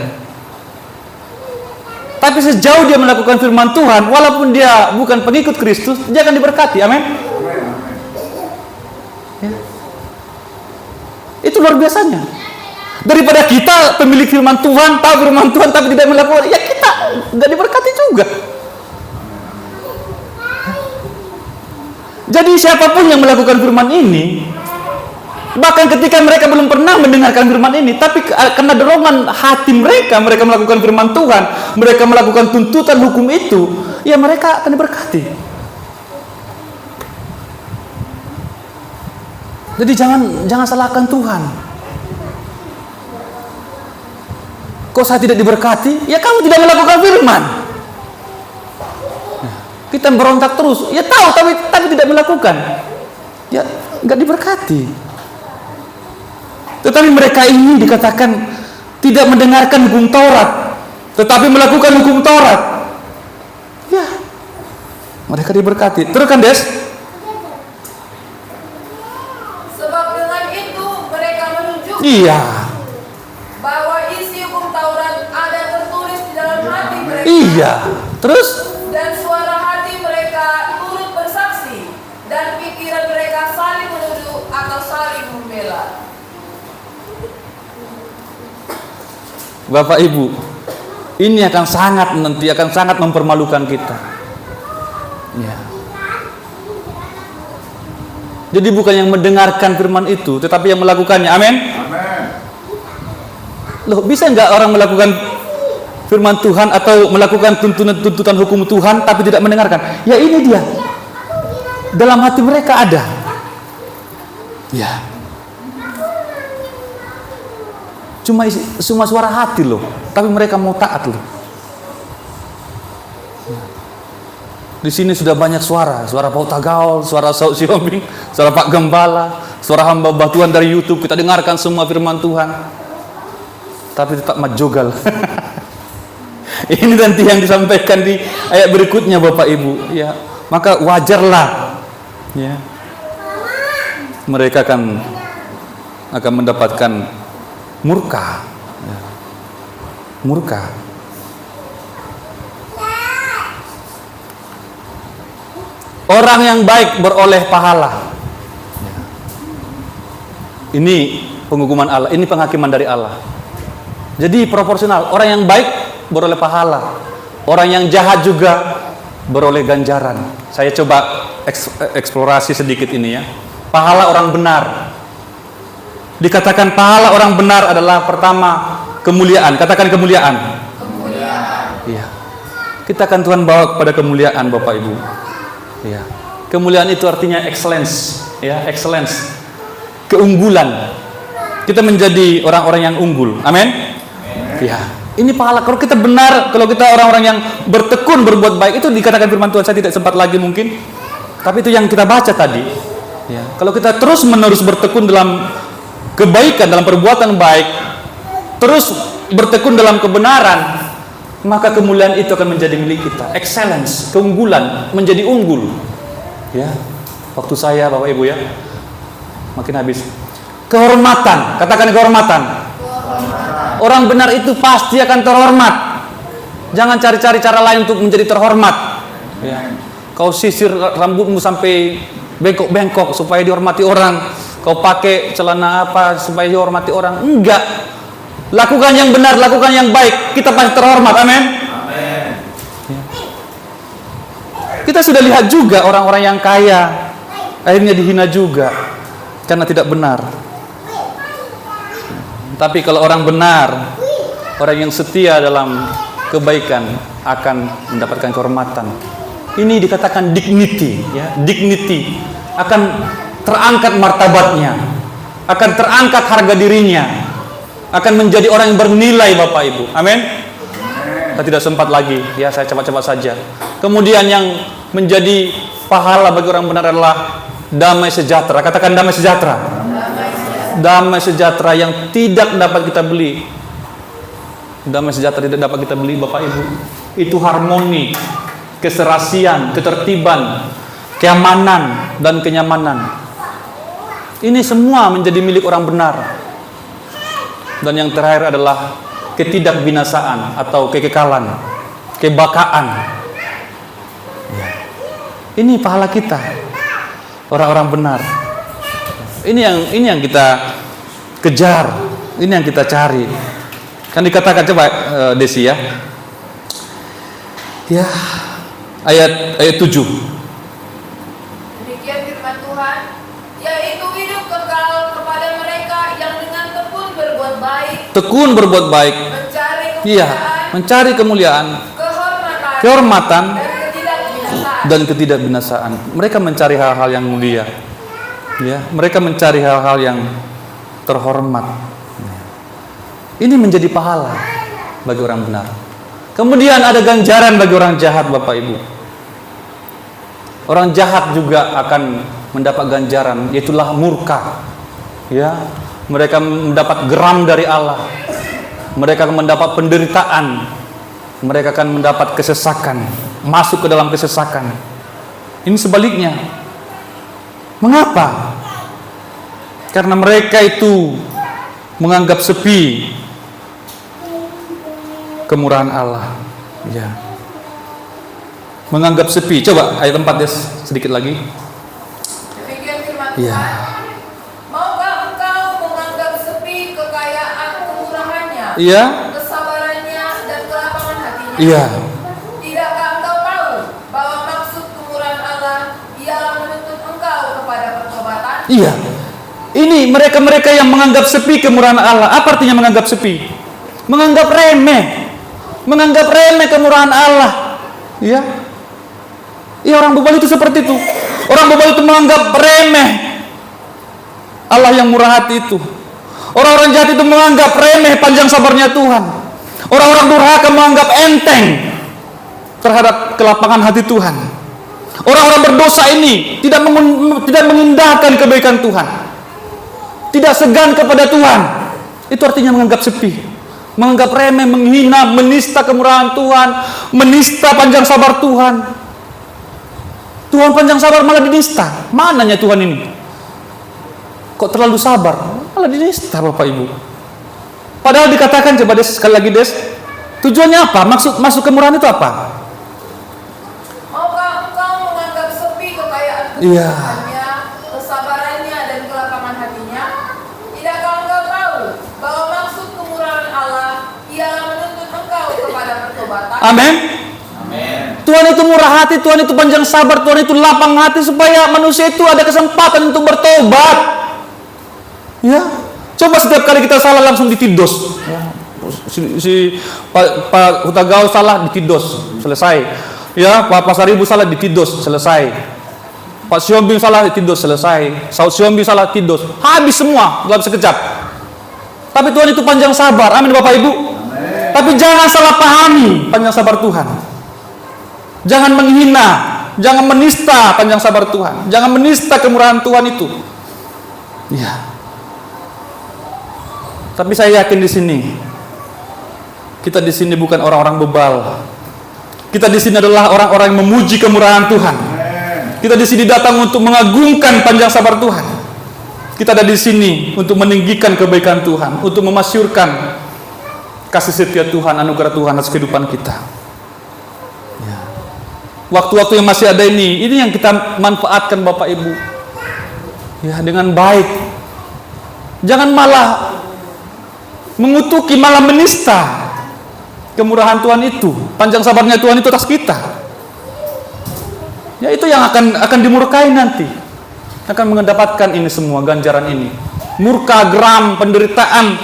Tapi sejauh dia melakukan firman Tuhan, walaupun dia bukan pengikut Kristus, dia akan diberkati. Amin. Ya. Itu luar biasanya. Daripada kita pemilik firman Tuhan, tahu firman Tuhan tapi tidak melakukan, ya kita nggak diberkati juga. Jadi siapapun yang melakukan firman ini, bahkan ketika mereka belum pernah mendengarkan firman ini, tapi karena dorongan hati mereka melakukan firman Tuhan, mereka melakukan tuntutan hukum itu, ya mereka akan diberkati. Jadi jangan salahkan Tuhan. kok saya tidak diberkati? Ya kamu tidak melakukan firman. Kita berontak terus, ya tahu tapi tidak melakukan, ya nggak diberkati. Tetapi mereka ini dikatakan tidak mendengarkan hukum Taurat, tetapi melakukan hukum Taurat. Ya, mereka diberkati. Terus kan Des? Sebab dengan itu mereka menunjukkan Iya, bahwa isi hukum Taurat ada tertulis di dalam hati mereka. iya. Terus? Dan suara hati mereka turut bersaksi, dan pikiran mereka saling menuduh atau saling membela. Bapak Ibu, ini akan sangat mempermalukan kita. Ya. Jadi bukan yang mendengarkan firman itu, tetapi yang melakukannya. Amin. Loh, bisa nggak orang melakukan firman Tuhan atau melakukan tuntutan hukum Tuhan tapi tidak mendengarkan? Ya ini dia. Dalam hati mereka ada. Ya. Cuma suara hati loh, tapi mereka mau taat loh. Di sini sudah banyak suara Pak Tagaul, suara Saud Siombing, suara Pak Gembala, suara hamba Tuhan dari YouTube. Kita dengarkan semua firman Tuhan, tapi tetap majogal. Ini nanti yang disampaikan di ayat berikutnya Bapak Ibu. Ya, maka wajarlah. Ya, mereka akan mendapatkan murka. Ya. Murka. Orang yang baik beroleh pahala. Ya. Ini penghukuman Allah, ini penghakiman dari Allah. Jadi proporsional. Orang yang baik beroleh pahala. Orang yang jahat juga beroleh ganjaran. Saya coba eksplorasi sedikit ini ya. Pahala orang benar. Dikatakan pahala orang benar adalah pertama kemuliaan. Katakan kemuliaan. Kemuliaan. Iya. Kita akan Tuhan bawa kepada kemuliaan Bapak Ibu. Ya. Kemuliaan itu artinya excellence, ya, excellence. Keunggulan. Kita menjadi orang-orang yang unggul. Amin. Ya. Ini pahala kalau kita benar, kalau kita orang-orang yang bertekun berbuat baik, itu dikatakan firman Tuhan. Saya tidak sempat lagi mungkin. Tapi itu yang kita baca tadi. Ya. Kalau kita terus-menerus bertekun dalam kebaikan, dalam perbuatan baik, terus bertekun dalam kebenaran, maka kemuliaan itu akan menjadi milik kita. Excellence, keunggulan, menjadi unggul. Ya, waktu saya Bapak Ibu ya, makin habis. Kehormatan, katakan kehormatan. Orang benar itu pasti akan terhormat. Jangan cari-cari cara lain untuk menjadi terhormat. Ya. Kau sisir rambutmu sampai bengkok-bengkok supaya dihormati orang. Kau pakai celana apa supaya dihormati orang? Enggak. Lakukan yang benar, lakukan yang baik, kita pasti terhormat. Amin. Ya. Kita sudah lihat juga orang-orang yang kaya akhirnya dihina juga karena tidak benar. Tapi kalau orang benar, orang yang setia dalam kebaikan akan mendapatkan kehormatan. Ini dikatakan dignity, ya, dignity, akan terangkat martabatnya, akan terangkat harga dirinya, akan menjadi orang yang bernilai Bapak Ibu. Amin. Kita tidak sempat lagi, ya, saya cepat-cepat saja. Kemudian yang menjadi pahala bagi orang benar adalah damai sejahtera. Katakan damai sejahtera. Damai sejahtera yang tidak dapat kita beli. Damai sejahtera tidak dapat kita beli Bapak Ibu. Itu harmoni, keserasian, ketertiban, keamanan dan kenyamanan. Ini semua menjadi milik orang benar. Dan yang terakhir adalah ketidakbinasaan atau kekekalan, kebakaan. Ini pahala kita, orang-orang benar. Ini yang kita kejar, ini yang kita cari. Kan dikatakan, coba Desi ya. Ya, ayat 7. Demikian firman Tuhan, yaitu hidup kekal kepada mereka yang dengan tekun berbuat baik. Tekun berbuat baik. Mencari kemuliaan. Iya, mencari kemuliaan, kehormatan dan ketidakbinasaan. Mereka mencari hal-hal yang mulia. Ya, mereka mencari hal-hal yang terhormat. Ini menjadi pahala. bagi orang benar. Kemudian ada ganjaran bagi orang jahat, Bapak Ibu. Orang jahat juga akan mendapat ganjaran, yaitulah murka. Ya, mereka mendapat geram dari Allah. Mereka akan mendapat penderitaan. Mereka akan mendapat kesesakan, masuk ke dalam kesesakan. Ini sebaliknya. Mengapa? Karena mereka itu menganggap sepi kemurahan Allah. Ya. Menganggap sepi. Coba ayat 4 ya, sedikit lagi. Demikian firman Ya. Tuhan. Maukah engkau menganggap sepi kekayaan kemurahannya, Iya. kesabarannya, dan kelapangan hatinya? Iya. Tidakkah engkau tahu bahwa maksud kemurahan Allah ialah menuntut engkau kepada pertobatan? Iya. Ini mereka-mereka yang menganggap sepi kemurahan Allah. Apa artinya menganggap sepi? Menganggap remeh. Menganggap remeh kemurahan Allah. Ya. Iya, orang bebal itu seperti itu. Orang bebal itu menganggap remeh Allah yang murah hati itu. Orang-orang jahat itu menganggap remeh panjang sabarnya Tuhan. Orang-orang durhaka menganggap enteng terhadap kelapangan hati Tuhan. Orang-orang berdosa ini tidak mengindahkan kebaikan Tuhan, tidak segan kepada Tuhan. Itu artinya menganggap sepi, menganggap remeh, menghina, menista kemurahan Tuhan, menista panjang sabar Tuhan. Tuhan panjang sabar malah dinista. Mananya Tuhan ini? Kok terlalu sabar? Malah dinista, Bapak Ibu. Padahal dikatakan, coba Des, sekali lagi Des, tujuannya apa? Maksud masuk kemurahan itu apa? Maukah engkau menganggap sepi kekayaan Iya. kemurahannya, kesabarannya, dan kelapangan hatinya? Tidakkah engkau tahu bahwa maksud kemurahan Allah ialah menuntut engkau kepada pertobatan? Amin. Tuhan itu murah hati, Tuhan itu panjang sabar, Tuhan itu lapang hati supaya manusia itu ada kesempatan untuk bertobat. Ya, coba setiap kali kita salah langsung ditidos. Ya. Si Pak Hutagau salah ditidos, selesai. Ya, Pak Pasaribu salah ditidos, selesai. Pak Siombing salah ditidos, selesai. Saud Siombing salah tidos, habis semua dalam sekejap. Tapi Tuhan itu panjang sabar, amin Bapak Ibu. Amin. Tapi jangan salah pahami panjang sabar Tuhan. Jangan menghina, jangan menista panjang sabar Tuhan, jangan menista kemurahan Tuhan itu. Ya. Tapi saya yakin di sini, kita di sini bukan orang-orang bebal. Kita di sini adalah orang-orang yang memuji kemurahan Tuhan. Kita di sini datang untuk mengagungkan panjang sabar Tuhan. Kita ada di sini untuk meninggikan kebaikan Tuhan, untuk memasyurkan kasih setia Tuhan, anugerah Tuhan atas kehidupan kita. Waktu-waktu yang masih ada ini yang kita manfaatkan Bapak Ibu. Ya, dengan baik. Jangan malah mengutuki, malah menista kemurahan Tuhan itu, panjang sabarnya Tuhan itu atas kita. Ya, itu yang akan dimurkai nanti. Akan mendapatkan ini semua ganjaran ini. Murka, geram, penderitaan,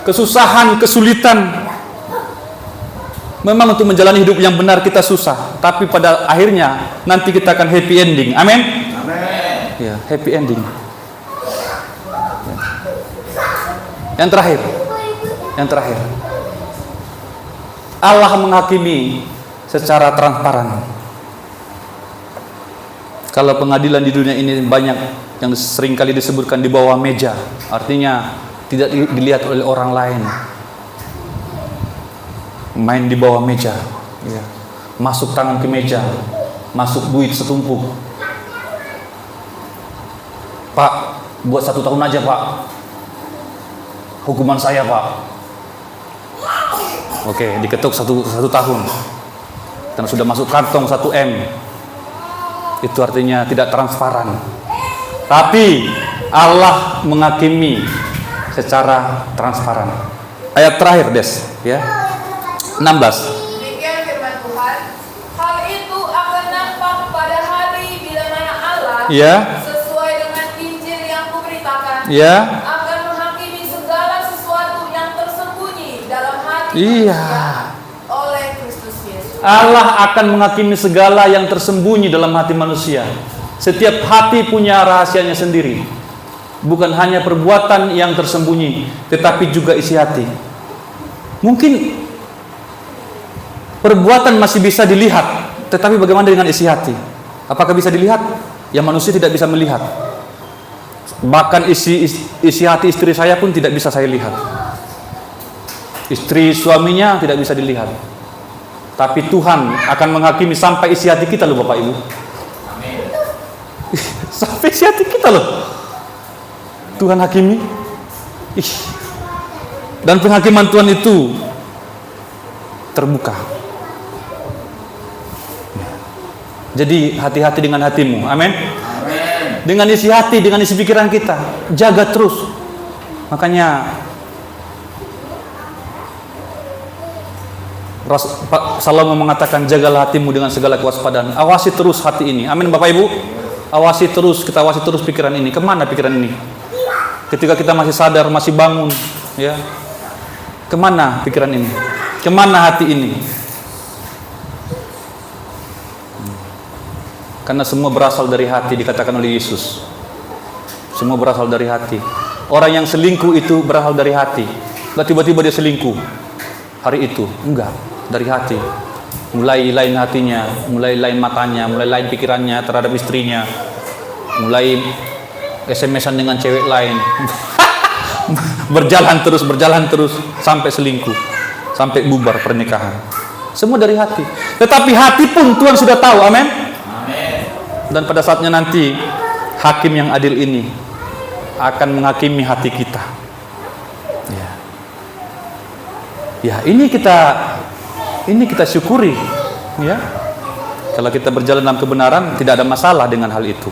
kesusahan, kesulitan. Memang untuk menjalani hidup yang benar kita susah, tapi pada akhirnya nanti kita akan happy ending. Amin. Amin. Ya, happy ending. Ya. Yang terakhir. Allah menghakimi secara transparan. Kalau pengadilan di dunia ini banyak yang seringkali disebutkan di bawah meja, artinya tidak dilihat oleh orang lain. Main di bawah meja, ya. Masuk tangan ke meja, masuk duit setumpuk. Pak, buat 1 tahun aja Pak, hukuman saya Pak. Oke, diketuk satu tahun, karena sudah masuk kantong 1 M. Itu artinya tidak transparan. Tapi Allah menghakimi secara transparan. Ayat terakhir Des, ya. 16. Demikian firman Tuhan. Hal itu akan nampak pada hari bila mana Allah Ya. sesuai dengan Injil yang kuberitakan Ya. akan menghakimi segala sesuatu yang tersembunyi dalam hati Iya. manusia oleh Kristus Yesus. Allah akan menghakimi segala yang tersembunyi dalam hati manusia. Setiap hati punya rahasianya sendiri. Bukan hanya perbuatan yang tersembunyi, tetapi juga isi hati. Mungkin Perbuatan masih bisa dilihat, tetapi bagaimana dengan isi hati? Apakah bisa dilihat? Yang manusia tidak bisa melihat. Bahkan isi hati istri saya pun tidak bisa saya lihat. Istri suaminya tidak bisa dilihat. Tapi Tuhan akan menghakimi sampai isi hati kita loh Bapak Ibu. Sampai isi hati kita loh. Tuhan hakimi. Dan penghakiman Tuhan itu terbuka. Jadi hati-hati dengan hatimu. Amin. Dengan isi hati, dengan isi pikiran kita, jaga terus. Makanya Salomo mengatakan, jagalah hatimu dengan segala kewaspadaan. Awasi terus hati ini. Amin Bapak Ibu. Awasi terus, kita awasi terus pikiran ini. Kemana pikiran ini? Ketika kita masih sadar, masih bangun, ya. Kemana pikiran ini? Kemana hati ini? Karena semua berasal dari hati, dikatakan oleh Yesus. Semua berasal dari hati. Orang yang selingkuh itu berasal dari hati. Nggak tiba-tiba dia selingkuh hari itu. Enggak, dari hati. Mulai lain hatinya, mulai lain matanya, mulai lain pikirannya terhadap istrinya, mulai SMS-an dengan cewek lain. berjalan terus sampai selingkuh, sampai bubar pernikahan. Semua dari hati. Tetapi hati pun Tuhan sudah tahu. Amin. Dan pada saatnya nanti hakim yang adil ini akan menghakimi hati kita. Ya, ini kita syukuri, ya. Kalau kita berjalan dalam kebenaran, tidak ada masalah dengan hal itu.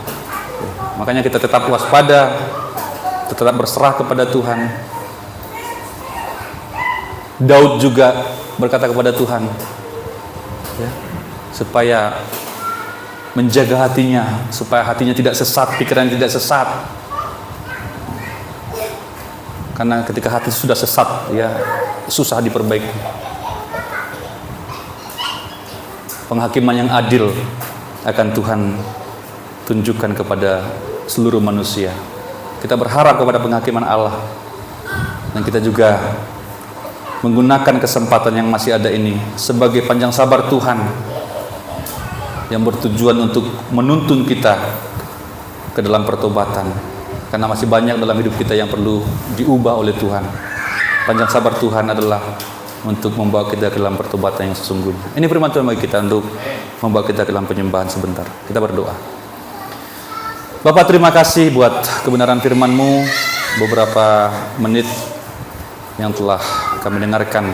Makanya kita tetap waspada, tetap berserah kepada Tuhan. Daud juga berkata kepada Tuhan, ya, supaya menjaga hatinya, supaya hatinya tidak sesat, pikirannya tidak sesat. Karena ketika hati sudah sesat, ya susah diperbaiki. Penghakiman yang adil akan Tuhan tunjukkan kepada seluruh manusia. Kita berharap kepada penghakiman Allah, dan kita juga menggunakan kesempatan yang masih ada ini sebagai panjang sabar Tuhan yang bertujuan untuk menuntun kita ke dalam pertobatan. Karena masih banyak dalam hidup kita yang perlu diubah oleh Tuhan. Panjang sabar Tuhan adalah untuk membawa kita ke dalam pertobatan yang sesungguhnya. Ini firman Tuhan bagi kita untuk membawa kita ke dalam penyembahan sebentar. Kita berdoa. Bapak, terima kasih buat kebenaran firman-Mu, beberapa menit yang telah kami dengarkan